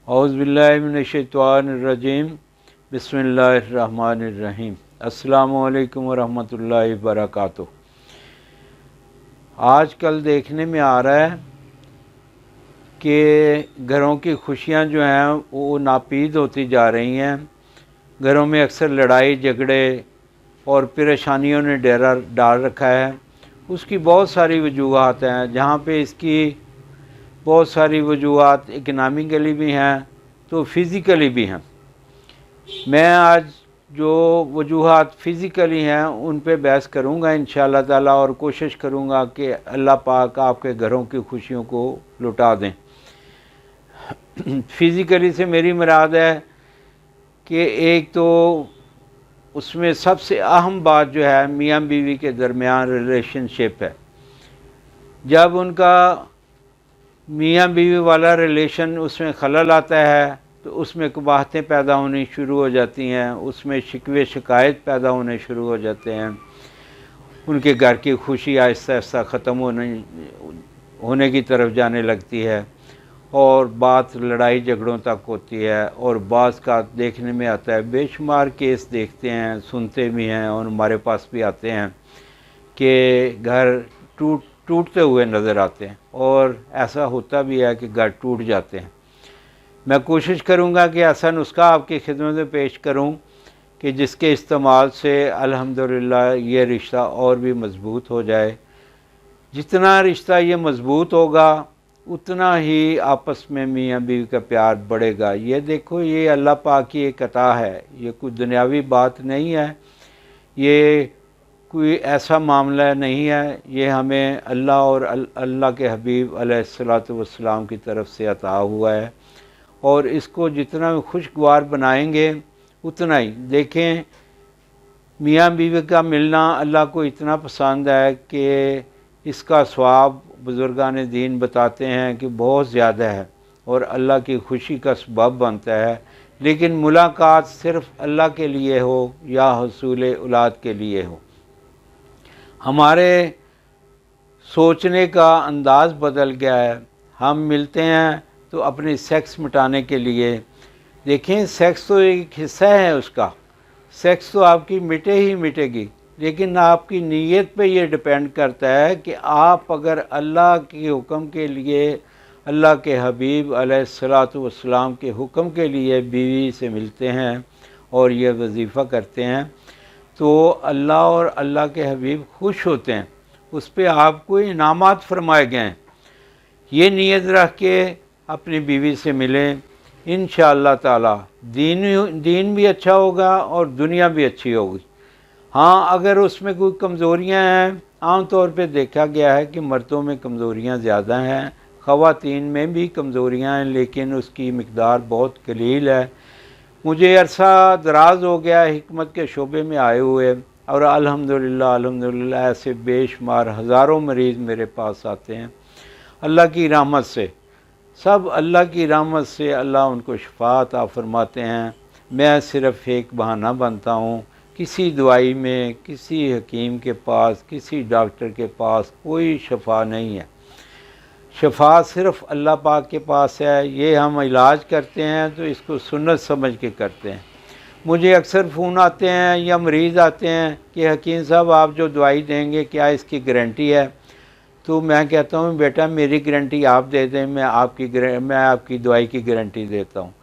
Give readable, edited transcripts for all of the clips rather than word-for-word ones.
औज़ुबिल्लाहिमिनश्शैतानिर्रजीम बिस्मिल्लाहिर्रहमानिर्रहीम। अस्सलामुअलैकुम वरहमतुल्लाहि वबरकातुहू। आजकल देखने में आ रहा है कि घरों की खुशियां जो हैं वो नापीद होती जा रही हैं। घरों में अक्सर लड़ाई झगड़े और परेशानियों ने डेरा डाल रखा है। उसकी बहुत सारी वजूहात हैं, जहाँ पे इसकी बहुत सारी वजूहात इकनॉमिकली भी हैं तो फिज़िकली भी हैं। मैं आज जो वजूहात फ़िज़िकली हैं उन पे बहस करूँगा इंशाअल्लाह ताला, और कोशिश करूँगा कि अल्लाह पाक आपके घरों की खुशियों को लुटा दें। फ़िज़िकली से मेरी मुराद है कि एक तो उसमें सबसे अहम बात जो है मियाँ बीवी के दरमियान रिलेशनशिप है। जब उनका मियाँ बीवी वाला रिलेशन उसमें खलल आता है तो उसमें कबाहतें पैदा होनी शुरू हो जाती हैं, उसमें शिकवे शिकायत पैदा होने शुरू हो जाते हैं। उनके घर की खुशी आहिस्ता आहिस्ता ख़त्म होने की तरफ जाने लगती है और बात लड़ाई झगड़ों तक होती है। और बाज़ का देखने में आता है, बेशुमार केस देखते हैं, सुनते भी हैं और हमारे पास भी आते हैं कि घर टूटते हुए नज़र आते हैं, और ऐसा होता भी है कि घर टूट जाते हैं। मैं कोशिश करूँगा कि ऐसा नुस्खा आपकी खिदमत में पेश करूँ कि जिसके इस्तेमाल से अल्हम्दुलिल्लाह ये रिश्ता और भी मज़बूत हो जाए। जितना रिश्ता ये मज़बूत होगा उतना ही आपस में मियाँ बीवी का प्यार बढ़ेगा। ये देखो, ये अल्लाह पाक की एक अता है, ये कोई दुनियावी बात नहीं है, ये कोई ऐसा मामला नहीं है, ये हमें अल्लाह और अल्लाह के हबीब अलैहिस्सलातु वस्सलाम की तरफ से अता हुआ है। और इसको जितना खुशगवार बनाएंगे उतना ही, देखें मियाँ बीवी का मिलना अल्लाह को इतना पसंद है कि इसका स्वाब बुज़ुर्गान दीन बताते हैं कि बहुत ज़्यादा है और अल्लाह की खुशी का सबब बनता है। लेकिन मुलाकात सिर्फ़ अल्लाह के लिए हो या हसूल औलाद के लिए हो। हमारे सोचने का अंदाज़ बदल गया है। हम मिलते हैं तो अपनी सेक्स मिटाने के लिए। देखें, सेक्स तो एक हिस्सा है उसका, सेक्स तो आपकी मिटे ही मिटेगी, लेकिन आपकी नीयत पे ये डिपेंड करता है कि आप अगर अल्लाह के हुक्म के लिए, अल्लाह के हबीब अलैहिस्सलातु वस्सलाम के हुक्म के लिए बीवी से मिलते हैं और ये वजीफ़ा करते हैं तो अल्लाह और अल्लाह के हबीब खुश होते हैं। उस पर आपको इनामात फरमाए गए हैं। ये नीयत रख के अपनी बीवी से मिलें, इंशाअल्लाह ताला दीन भी अच्छा होगा और दुनिया भी अच्छी होगी। हाँ, अगर उसमें कोई कमज़ोरियाँ हैं, आम तौर पे देखा गया है कि मर्दों में कमज़ोरियाँ ज़्यादा हैं, ख़वातीन में भी कमज़ोरियाँ हैं, लेकिन उसकी मिक़दार बहुत कलील है। मुझे अरसा दराज हो गया हिकमत के शोबे में आए हुए, और अल्हम्दुलिल्लाह ऐसे बेशुमार हज़ारों मरीज़ मेरे पास आते हैं। अल्लाह की रहमत से, सब अल्लाह की रहमत से अल्लाह उनको शफ़ा अता फरमाते हैं। मैं सिर्फ़ एक बहाना बनता हूँ। किसी दवाई में, किसी हकीम के पास, किसी डॉक्टर के पास कोई शफ़ा नहीं है। शफ़ा सिर्फ़ अल्लाह पाक के पास है। ये हम इलाज करते हैं तो इसको सुन्नत समझ के करते हैं। मुझे अक्सर फ़ोन आते हैं या मरीज़ आते हैं कि हकीम साहब आप जो दवाई देंगे क्या इसकी गारंटी है? तो मैं कहता हूँ बेटा मेरी गारंटी आप दे दें, मैं आपकी दवाई की गारंटी देता हूँ।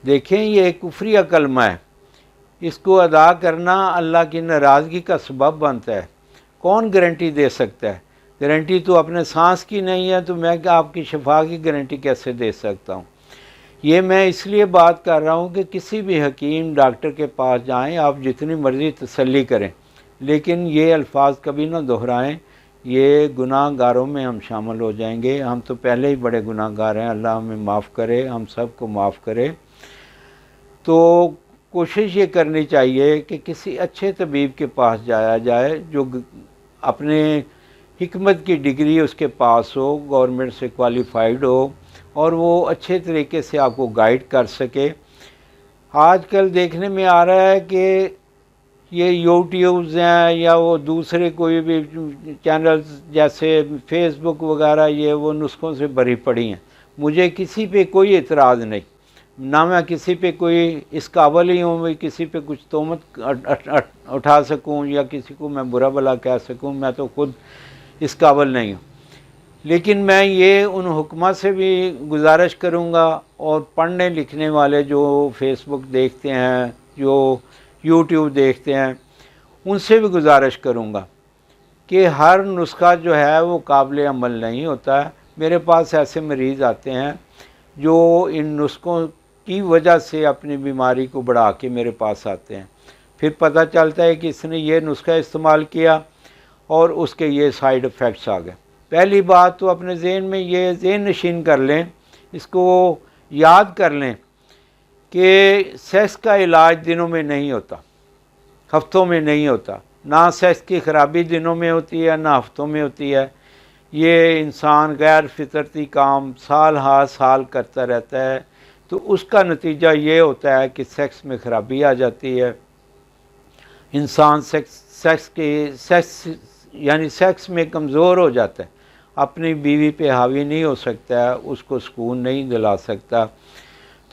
देखें, ये एक कुफ्रिया कलमा है, इसको अदा करना अल्लाह की नाराज़गी का सबब बनता है। कौन गारंटी दे सकता है? गारंटी तो अपने सांस की नहीं है, तो मैं आपकी शफा की गारंटी कैसे दे सकता हूँ? ये मैं इसलिए बात कर रहा हूँ कि किसी भी हकीम डॉक्टर के पास जाएं, आप जितनी मर्ज़ी तसल्ली करें, लेकिन ये अल्फाज कभी ना दोहराएं, ये गुनाहगारों में हम शामिल हो जाएंगे। हम तो पहले ही बड़े गुनाहगार हैं, अल्लाह हमें माफ़ करे, हम सब को माफ़ करे। तो कोशिश ये करनी चाहिए कि किसी अच्छे तबीब के पास जाया जाए जो अपने हिकमत की डिग्री उसके पास हो, गवर्नमेंट से क्वालिफाइड हो, और वो अच्छे तरीके से आपको गाइड कर सके। आजकल देखने में आ रहा है कि ये यूट्यूब्स हैं या वो दूसरे कोई भी चैनल्स जैसे फेसबुक वगैरह, ये वो नुस्खों से भरी पड़ी हैं। मुझे किसी पे कोई एतराज़ नहीं, ना मैं किसी पे कोई इस काबिल ही हूँ मैं किसी पे कुछ तोहमत उठा सकूँ या किसी को मैं बुरा भला कह सकूँ, मैं तो खुद इस काबिल नहीं हूँ। लेकिन मैं ये उन हुक्मा से भी गुजारिश करूँगा और पढ़ने लिखने वाले जो फेसबुक देखते हैं, जो यूट्यूब देखते हैं, उनसे भी गुजारिश करूँगा कि हर नुस्खा जो है वो काबिल अमल नहीं होता है। मेरे पास ऐसे मरीज़ आते हैं जो इन नुस्खों की वजह से अपनी बीमारी को बढ़ा के मेरे पास आते हैं। फिर पता चलता है कि इसने ये नुस्खा इस्तेमाल किया और उसके ये साइड इफ़ेक्ट्स आ गए। पहली बात तो अपने ज़हन में ये ज़हन नशीन कर लें, इसको याद कर लें कि सेक्स का इलाज दिनों में नहीं होता, हफ्तों में नहीं होता। ना सेक्स की ख़राबी दिनों में होती है ना हफ्तों में होती है। ये इंसान गैर फितरती काम साल हा साल करता रहता है, तो उसका नतीजा ये होता है कि सेक्स में ख़राबी आ जाती है। इंसान सेक्स यानी सेक्स में कमज़ोर हो जाता है, अपनी बीवी पे हावी नहीं हो सकता है, उसको सुकून नहीं दिला सकता।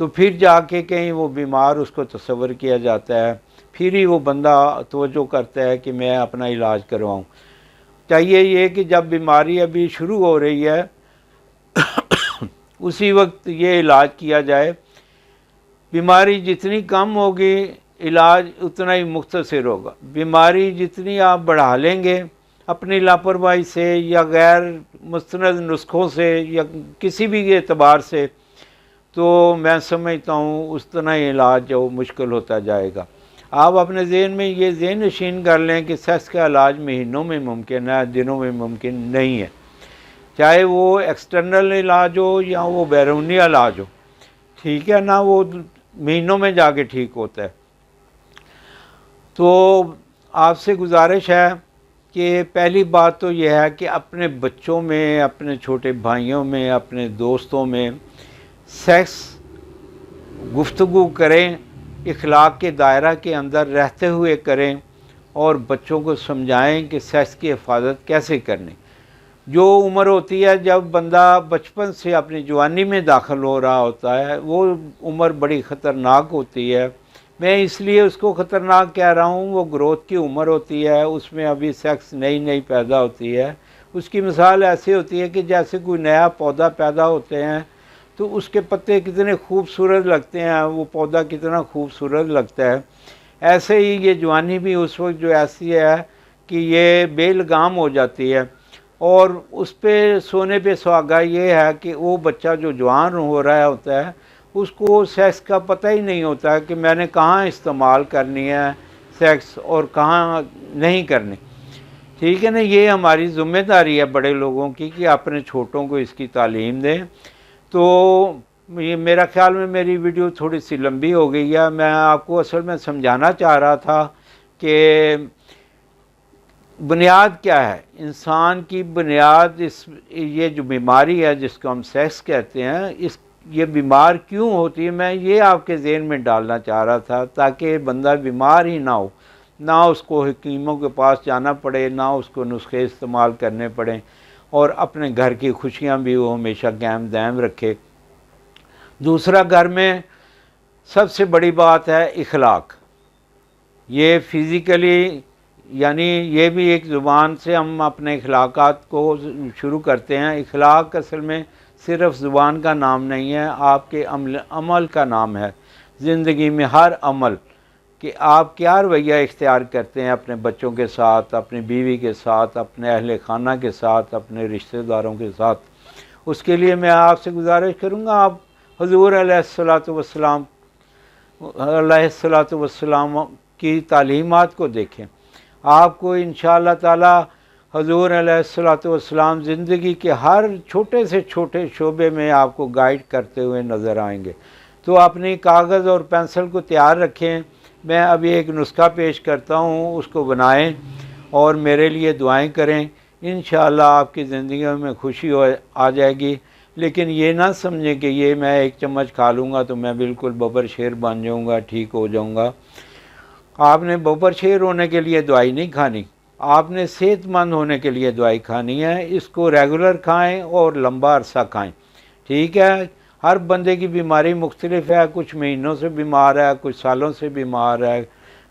तो फिर जाके कहीं वो बीमार उसको तस्वर किया जाता है, फिर ही वो बंदा तवज्जो करता है कि मैं अपना इलाज करवाऊँ। चाहिए ये कि जब बीमारी अभी शुरू हो रही है उसी वक्त ये इलाज किया जाए। बीमारी जितनी कम होगी इलाज उतना ही मुख्तसर होगा। बीमारी जितनी आप बढ़ा लेंगे अपनी लापरवाही से या गैर मुस्तनद नुस्खों से या किसी भी एतबार से, तो मैं समझता हूँ उस तरह इलाज जो मुश्किल होता जाएगा। आप अपने ज़हन में ये ज़हन नशीन कर लें कि सेक्स का इलाज महीनों में मुमकिन है, दिनों में मुमकिन नहीं है। चाहे वो एक्सटर्नल इलाज हो या वो बैरूनी इलाज हो, ठीक है ना, वो महीनों में जाके ठीक होता है। तो आपसे गुजारिश है कि पहली बात तो यह है कि अपने बच्चों में, अपने छोटे भाइयों में, अपने दोस्तों में सेक्स गुफ्तगू करें, इखलाक के दायरा के अंदर रहते हुए करें और बच्चों को समझाएं कि सेक्स की हिफाजत कैसे करनी। जो उम्र होती है जब बंदा बचपन से अपनी जवानी में दाखिल हो रहा होता है, वो उम्र बड़ी ख़तरनाक होती है। मैं इसलिए उसको ख़तरनाक कह रहा हूँ, वो ग्रोथ की उम्र होती है, उसमें अभी सेक्स नई नई पैदा होती है। उसकी मिसाल ऐसी होती है कि जैसे कोई नया पौधा पैदा होते हैं तो उसके पत्ते कितने खूबसूरत लगते हैं, वो पौधा कितना खूबसूरत लगता है। ऐसे ही ये जवानी भी उस वक्त जो ऐसी है कि ये बेलगाम हो जाती है और उस पे सोने पे सुहागा ये है कि वो बच्चा जो जवान हो रहा होता है उसको सेक्स का पता ही नहीं होता कि मैंने कहाँ इस्तेमाल करनी है सेक्स और कहाँ नहीं करनी। ठीक है ना, ये हमारी ज़िम्मेदारी है बड़े लोगों की कि अपने छोटों को इसकी तालीम दें। तो ये मेरा ख़्याल में मेरी वीडियो थोड़ी सी लंबी हो गई है। मैं आपको असल में समझाना चाह रहा था कि बुनियाद क्या है, इंसान की बुनियाद ये जो बीमारी है जिसको हम सेक्स कहते हैं, ये बीमार क्यों होती है, मैं ये आपके ज़हन में डालना चाह रहा था ताकि बंदा बीमार ही ना हो, ना उसको हकीमों के पास जाना पड़े, ना उसको नुस्खे इस्तेमाल करने पड़े और अपने घर की खुशियाँ भी वो हमेशा कायम दायम रखे। दूसरा, घर में सबसे बड़ी बात है इखलाक। ये फ़िज़िकली यानी ये भी एक ज़ुबान से हम अपने इखलाकात को शुरू करते हैं। इखलाक असल में सिर्फ़ ज़ुबान का नाम नहीं है, आपके अमल का नाम है। ज़िंदगी में हर अमल कि आप क्या रवैया इख्तियार करते हैं अपने बच्चों के साथ, अपनी बीवी के साथ, अपने अहले खाना के साथ, अपने रिश्तेदारों के साथ, उसके लिए मैं आपसे गुजारिश करूँगा आप हुज़ूर अलैहिस्सलातु वस्सलाम की तालीमात को देखें। आपको इंशाअल्लाह ताला हुज़ूर अलैहिस्सलातु वस्सलाम ज़िंदगी के हर छोटे से छोटे शोबे में आपको गाइड करते हुए नज़र आएंगे। तो अपनी कागज़ और पेंसिल को तैयार रखें। मैं अभी एक नुस्खा पेश करता हूँ, उसको बनाएं और मेरे लिए दुआएं करें। इंशाअल्लाह आपकी ज़िंदगी में खुशी आ जाएगी। लेकिन ये ना समझें कि ये मैं एक चम्मच खा लूँगा तो मैं बिल्कुल बबर शेर बन जाऊँगा, ठीक हो जाऊँगा। आपने बबर शेर होने के लिए दवाई नहीं खानी, आपने सेहतमंद होने के लिए दवाई खानी है। इसको रेगुलर खाएं और लंबा अरसा खाएं, ठीक है। हर बंदे की बीमारी मुख्तलिफ है, कुछ महीनों से बीमार है, कुछ सालों से बीमार है,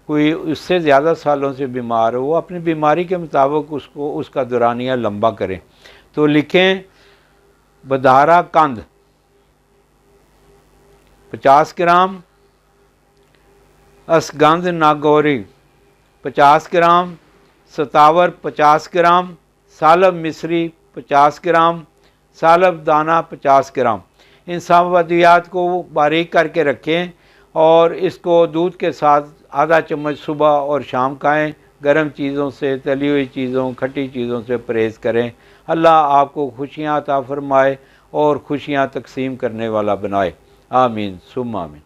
कोई उससे ज़्यादा सालों से बीमार है। वो अपनी बीमारी के मुताबिक उसका दौरानिया लंबा करें। तो लिखें बदारा कंद 50 ग्राम, असगंध नागौरी 50 ग्राम, सतावर 50 ग्राम, सालब मिस्री 50 ग्राम, सालब दाना 50 ग्राम। इन सब अद्वियात को बारीक करके रखें और इसको दूध के साथ आधा चम्मच सुबह और शाम खाएं। गर्म चीज़ों से, तली हुई चीज़ों, खट्टी चीज़ों से परहेज़ करें। अल्लाह आपको खुशियाँ अता फरमाए और खुशियाँ तकसीम करने वाला बनाए। आमीन सुम्मा आमीन।